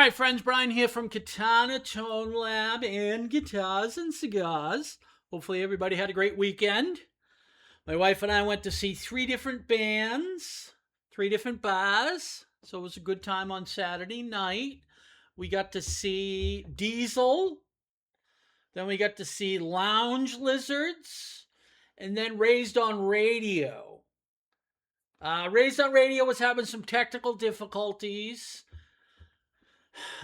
right, friends, Brian here from Katana Tone Lab and Guitars and Cigars. Hopefully everybody had a great weekend. My wife and I went to see 3 different bands, 3 different bars. So it was a good time on Saturday night. We got to see Diesel. Then we got to see Lounge Lizards. And then Raised on Radio. Raised on Radio was having some technical difficulties.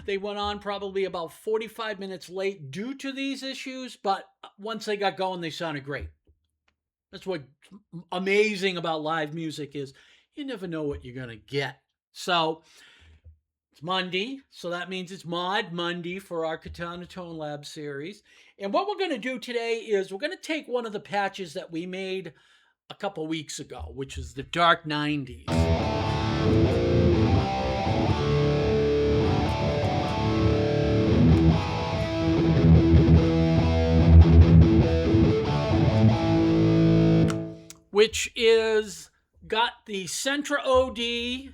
They went on probably about 45 minutes late due to these issues, but once they got going, they sounded great. That's what's amazing about live music is you never know what you're going to get. So it's Monday, so that means it's Mod Monday for our Katana Tone Lab series. And what we're going to do today is we're going to take one of the patches that we made a couple weeks ago, which is the Dark 90s. Which is got the Centra OD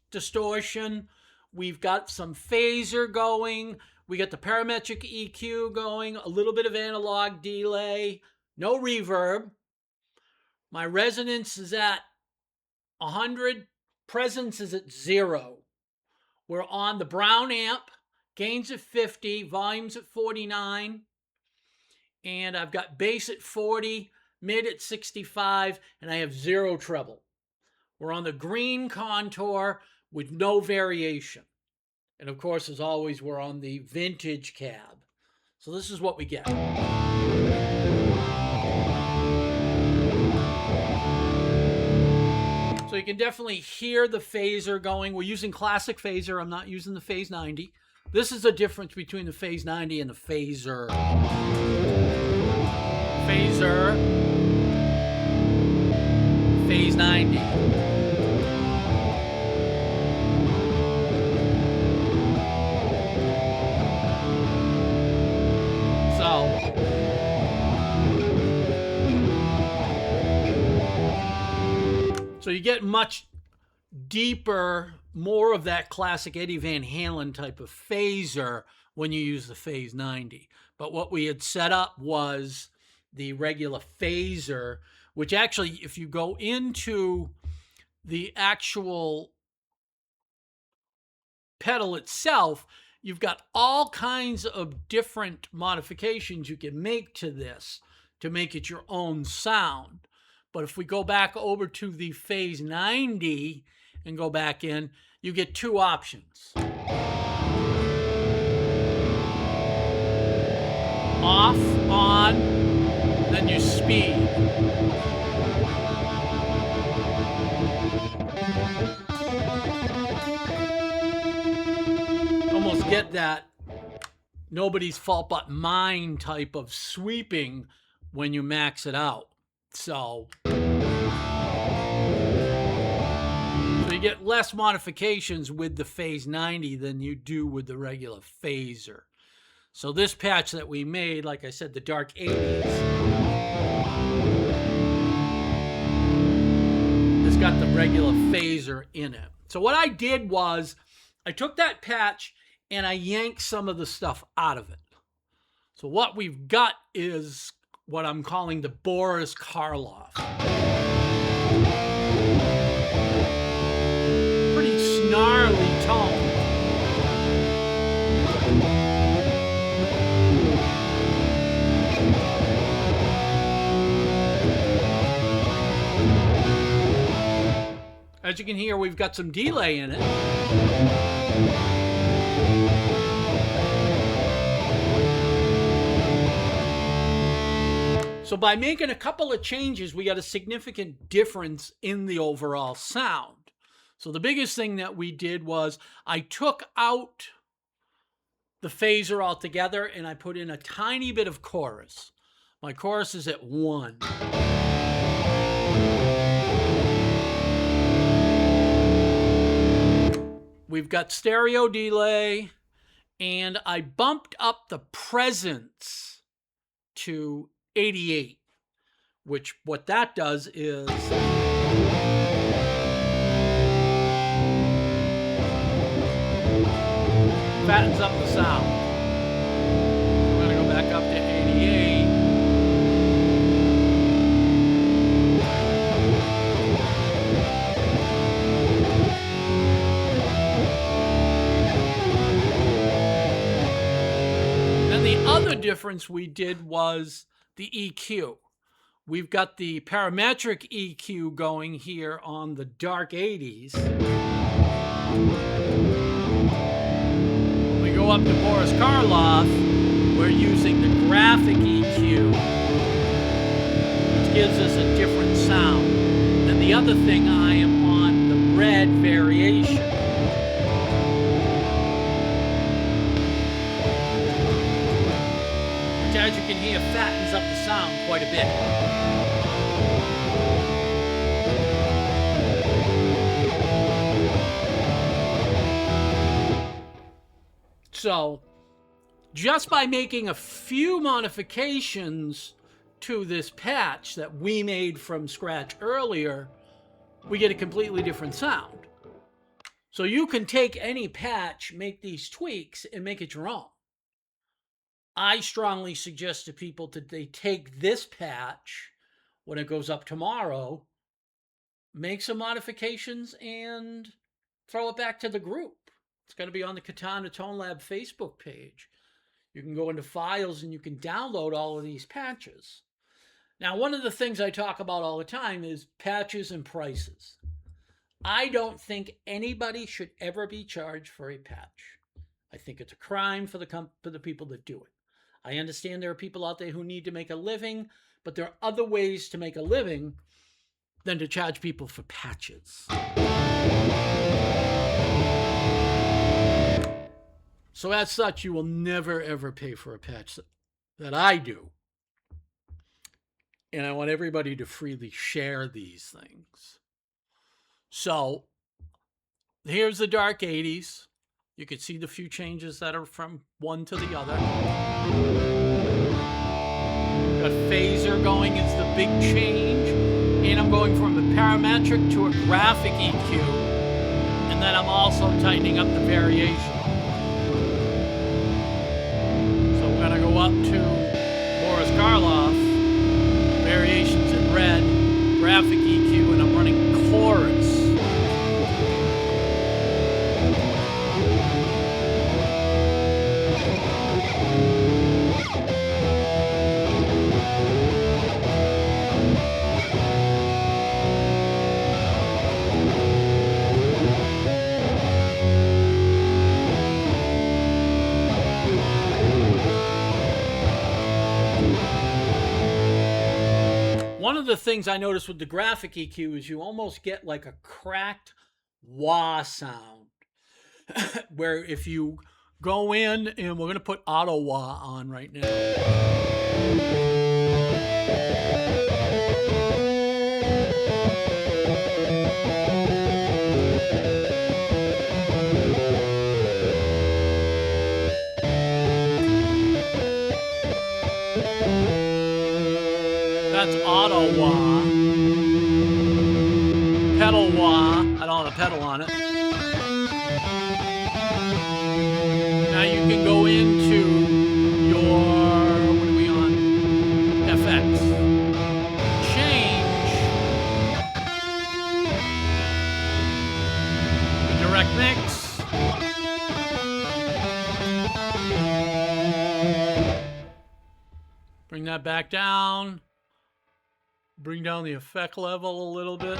distortion. We've got some phaser going. We got the parametric EQ going, a little bit of analog delay, no reverb. My resonance is at 100. Presence is at 0. We're on the Brown amp. Gains at 50. Volumes at 49. And I've got bass at 40. Mid at 65, and I have 0 treble. We're on the green contour with no variation. And of course, as always, we're on the vintage cab. So this is what we get. So you can definitely hear the phaser going. We're using classic phaser. I'm not using the Phase 90. This is the difference between the Phase 90 and the phaser. Phase 90. So you get much deeper, more of that classic Eddie Van Halen type of phaser when you use the Phase 90. But what we had set up was the regular phaser, which actually, if you go into the actual pedal itself, you've got all kinds of different modifications you can make to this to make it your own sound. But if we go back over to the Phase 90 and go back in, you get 2 options. Off, on, then you speed. Almost get that nobody's fault but mine type of sweeping when you max it out. So you get less modifications with the Phase 90 than you do with the regular phaser. So this patch that we made, like I said, the Dark 80s, it's got the regular phaser in it. So what I did was I took that patch and I yanked some of the stuff out of it. So what we've got is what I'm calling the Boris Karloff. Pretty snarly tone. As you can hear, we've got some delay in it. So by making a couple of changes, we got a significant difference in the overall sound. So the biggest thing that we did was I took out the phaser altogether and I put in a tiny bit of chorus. My chorus is at 1. We've got stereo delay, and I bumped up the presence to 88, which what that does is fattens up the sound. We're going to go back up to 88. Then the other difference we did was the EQ. We've got the parametric EQ going here on the dark 80s. When we go up to Boris Karloff, we're using the graphic EQ, which gives us a different sound. And the other thing, I am on the red variation. Which, as you can hear, fattens up the sound quite a bit. So, just by making a few modifications to this patch that we made from scratch earlier, we get a completely different sound. So you can take any patch, make these tweaks, and make it your own. I strongly suggest to people that they take this patch when it goes up tomorrow, make some modifications, and throw it back to the group. It's going to be on the Katana Tone Lab Facebook page. You can go into files and you can download all of these patches. Now, one of the things I talk about all the time is patches and prices. I don't think anybody should ever be charged for a patch. I think it's a crime for the people that do it. I understand there are people out there who need to make a living, but there are other ways to make a living than to charge people for patches. So as such, you will never, ever pay for a patch that I do. And I want everybody to freely share these things. So here's the dark 80s. You can see the few changes that are from one to the other. Got phaser going is the big change. And I'm going from a parametric to a graphic EQ. And then I'm also tightening up the variation. We're going to go up to Boris Karloff, variations in red, graphic EQ, and I'm running chorus. One of the things I noticed with the graphic EQ is you almost get like a cracked wah sound. Where if you go in, and we're going to put auto wah on right now. That's auto wah. Pedal wah. I don't have a pedal on it. Now you can go into your, what are we on? FX. Change the direct mix. Bring that back down. Bring down the effect level a little bit.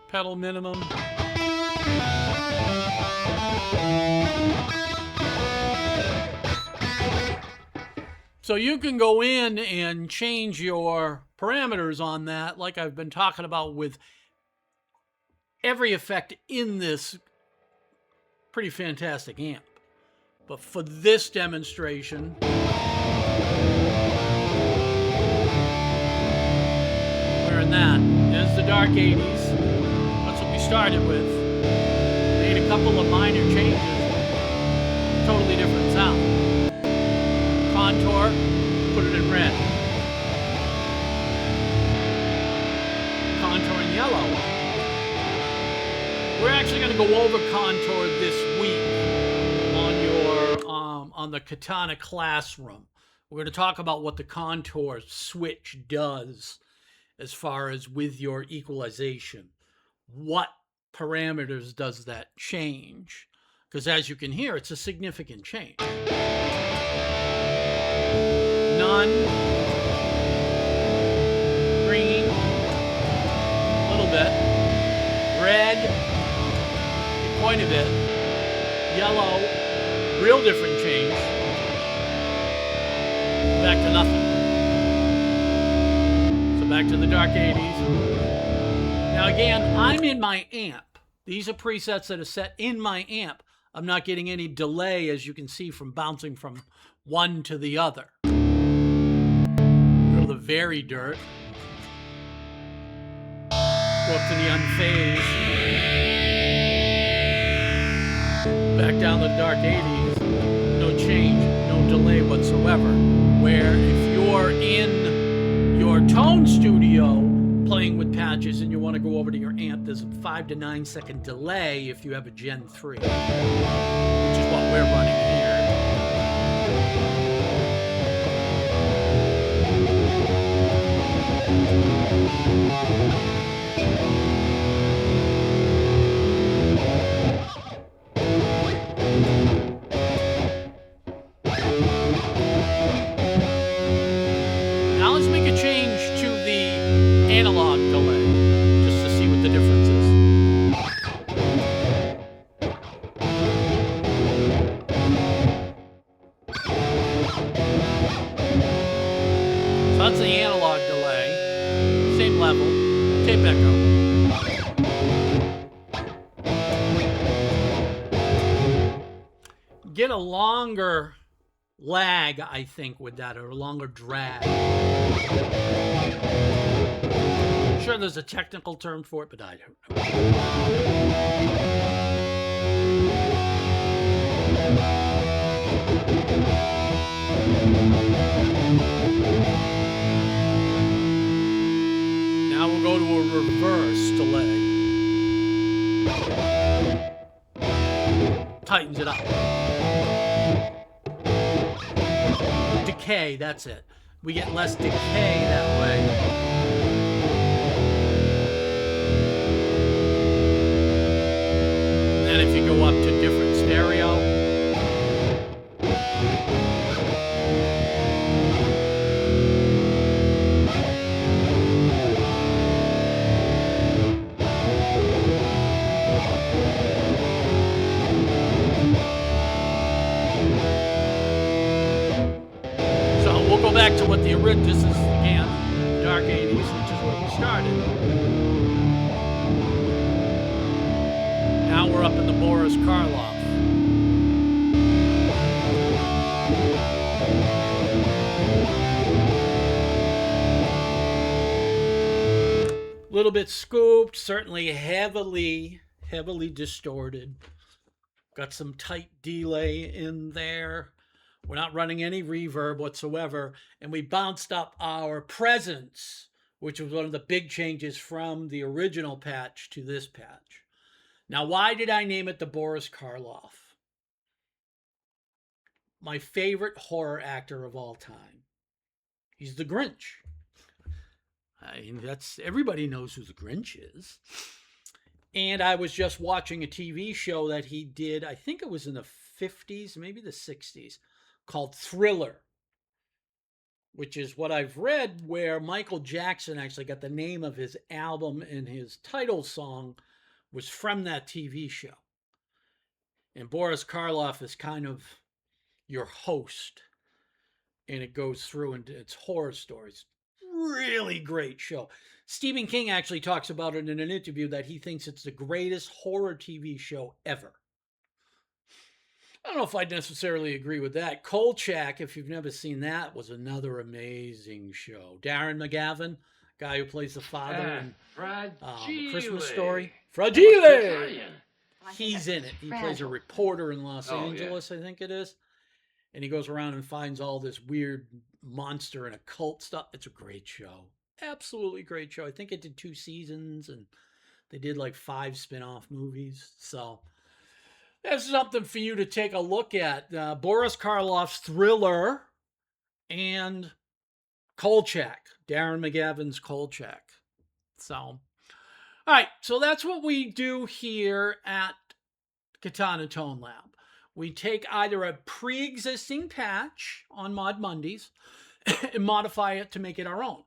Pedal minimum. So you can go in and change your parameters on that, like I've been talking about with every effect in this pretty fantastic amp. But for this demonstration, we're in that. There's the dark 80s. That's what we started with. Made a couple of minor changes. Totally different sound. Contour, put it in red. Contour in yellow. We're actually going to go over contour this week on your on the Katana classroom. We're going to talk about what the contour switch does as far as with your equalization. What parameters does that change? Because as you can hear, it's a significant change. None. Green. A little bit. Red. Quite a bit. Yellow. Real different change. Back to nothing. So back to the dark 80s. Now again, I'm in my amp. These are presets that are set in my amp. I'm not getting any delay, as you can see, from bouncing from one to the other. Go to the very dirt. Go up to the unphased. Back down to the dark 80s. No change, no delay whatsoever. Where if you're in your tone studio playing with patches and you want to go over to your amp, there's a 5 to 9 second delay if you have a Gen 3, which is what we're running here. Now let's make a change to the analog delay, just to see what the difference is. So that's the analog delay, same level, tape echo. Get a longer lag, I think, with that, or a longer drag. I'm sure there's a technical term for it, but I don't know. Now we'll go to a reverse delay. Tightens it up. Decay, that's it. We get less decay that way. And if you go up to different stereo, go back to what the original, this is again, dark 80s, which is where we started. Now we're up in the Boris Karloff. Little bit scooped, certainly heavily distorted. Got some tight delay in there. We're not running any reverb whatsoever. And we bounced up our presence, which was one of the big changes from the original patch to this patch. Now, why did I name it the Boris Karloff? My favorite horror actor of all time. He's the Grinch. I mean, everybody knows who the Grinch is. And I was just watching a TV show that he did, I think it was in the 50s, maybe the 60s, called Thriller, which is what I've read, where Michael Jackson actually got the name of his album, and his title song was from that TV show. And Boris Karloff is kind of your host, and it goes through and it's horror stories. Really great show. Stephen King actually talks about it in an interview that he thinks it's the greatest horror TV show ever. I don't know if I'd necessarily agree with that. Kolchak, if you've never seen that, was another amazing show. Darren McGavin, guy who plays the father in the Christmas Story. Fragile! He's in it. He plays a reporter in Los Angeles, I think it is. And he goes around and finds all this weird monster and occult stuff. It's a great show. Absolutely great show. I think it did 2 seasons, and They did like 5 spin-off movies. So that's something for you to take a look at. Boris Karloff's Thriller and Kolchak, Darren McGavin's Kolchak. So, all right. So that's what we do here at Katana Tone Lab. We take either a pre-existing patch on Mod Mondays and modify it to make it our own.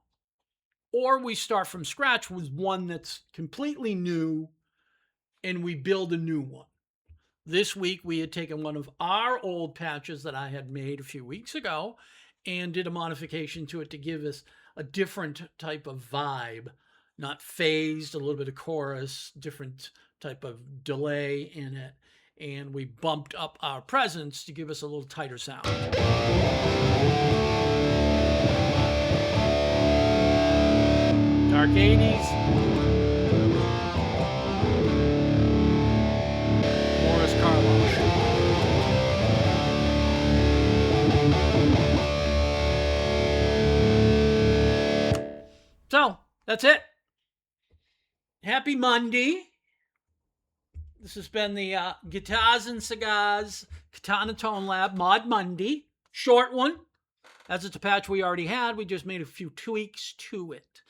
Or we start from scratch with one that's completely new and we build a new one. This week, we had taken one of our old patches that I had made a few weeks ago and did a modification to it to give us a different type of vibe, not phased, a little bit of chorus, different type of delay in it. And we bumped up our presence to give us a little tighter sound. Dark 80s. Boris Karloff. So, that's it. Happy Monday. This has been the Guitars and Cigars Katana Tone Lab Mod Monday. Short one, as it's a patch we already had. We just made a few tweaks to it.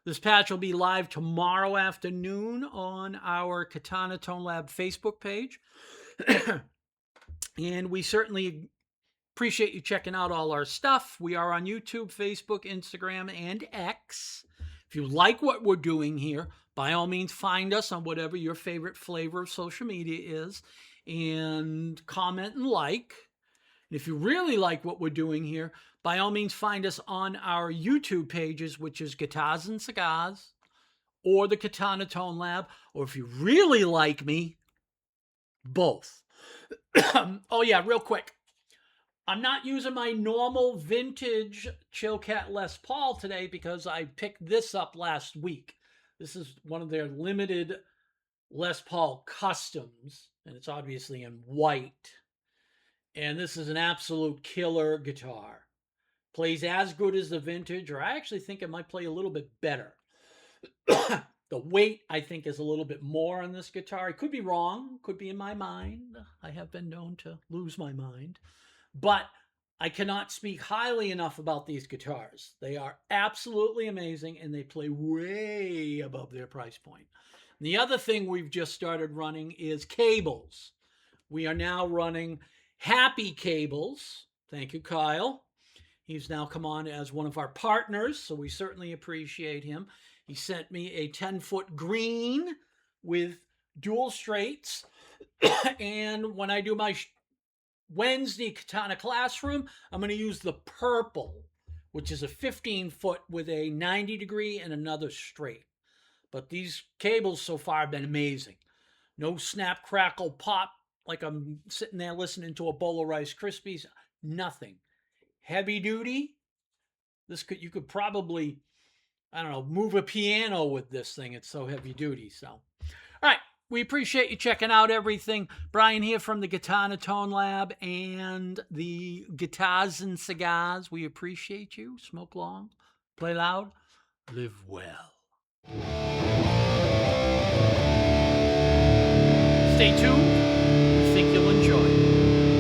This patch will be live tomorrow afternoon on our Katana Tone Lab Facebook page. And we certainly appreciate you checking out all our stuff. We are on YouTube, Facebook, Instagram, and X. If you like what we're doing here, by all means, find us on whatever your favorite flavor of social media is and comment and like. And if you really like what we're doing here, by all means, find us on our YouTube pages, which is Guitars and Cigars or the Katana Tone Lab. Or if you really like me, both. Oh, yeah, real quick. I'm not using my normal vintage ChillCat Les Paul today because I picked this up last week. This is one of their limited Les Paul customs, and it's obviously in white. And this is an absolute killer guitar. Plays as good as the vintage, or I actually think it might play a little bit better. The weight, I think, is a little bit more on this guitar. I could be wrong. Could be in my mind. I have been known to lose my mind. But I cannot speak highly enough about these guitars. They are absolutely amazing, and they play way above their price point. And the other thing we've just started running is cables. We are now running Happy Cables. Thank you, Kyle. He's now come on as one of our partners, so we certainly appreciate him. He sent me a 10-foot green with dual straights. And when I do my Wednesday Katana classroom, I'm going to use the purple, which is a 15-foot with a 90-degree and another straight. But these cables so far have been amazing. No snap, crackle, pop, like I'm sitting there listening to a bowl of Rice Krispies. Nothing. Heavy duty. You could probably, I don't know, move a piano with this thing. It's so heavy duty. So, all right. We appreciate you checking out everything. Brian here from the Katana Tone Lab and the Guitars and Cigars. We appreciate you. Smoke long, play loud, live well. Stay tuned. We think you'll enjoy it.